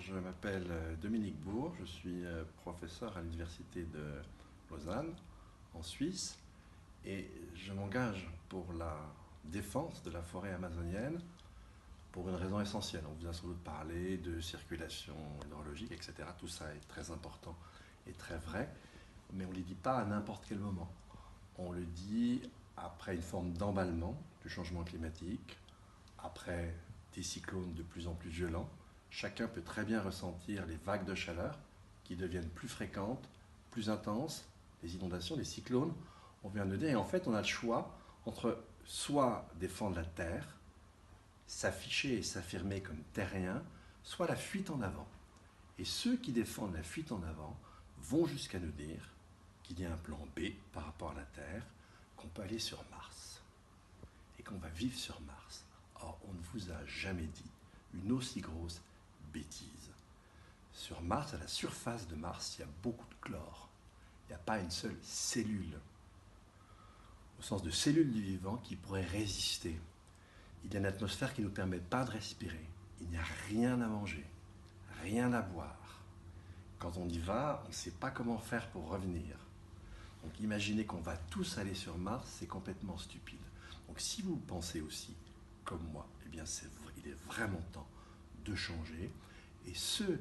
je m'appelle Dominique Bourg, je suis professeur à l'Université de Lausanne, en Suisse, et je m'engage pour la défense de la forêt amazonienne pour une raison essentielle. On vous a sans doute parlé de circulation hydrologique, etc. Tout ça est très important et très vrai, mais on ne le dit pas à n'importe quel moment. On le dit après une forme d'emballement du changement climatique, après des cyclones de plus en plus violents. Chacun peut très bien ressentir les vagues de chaleur qui deviennent plus fréquentes, plus intenses, les inondations, les cyclones, on vient de le dire. Et en fait, on a le choix entre soit défendre la terre, s'afficher et s'affirmer comme terrien, soit la fuite en avant. Et ceux qui défendent la fuite en avant vont jusqu'à nous dire qu'il y a un plan B par rapport à la Terre, qu'on peut aller sur Mars et qu'on va vivre sur Mars. Or, on ne vous a jamais dit une aussi grosse bêtise. Sur Mars, à la surface de Mars, il y a beaucoup de chlore. Il n'y a pas une seule cellule, au sens de cellule du vivant, qui pourrait résister. Il y a une atmosphère qui ne nous permet pas de respirer. Il n'y a rien à manger, rien à boire. Quand on y va, on ne sait pas comment faire pour revenir. Donc imaginez qu'on va tous aller sur Mars, c'est complètement stupide. Donc si vous pensez aussi, comme moi, eh bien il est vraiment temps de changer. Et ceux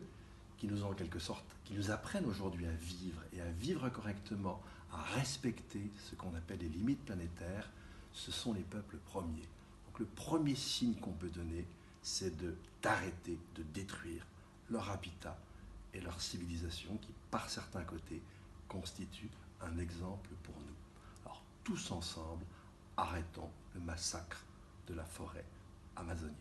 qui nous ont en quelque sorte, qui nous apprennent aujourd'hui à vivre et à vivre correctement, à respecter ce qu'on appelle les limites planétaires, ce sont les peuples premiers. Donc le premier signe qu'on peut donner, c'est d'arrêter de détruire leur habitat et leur civilisation qui, par certains côtés, constituent un exemple pour nous. Alors, tous ensemble, arrêtons le massacre de la forêt amazonienne.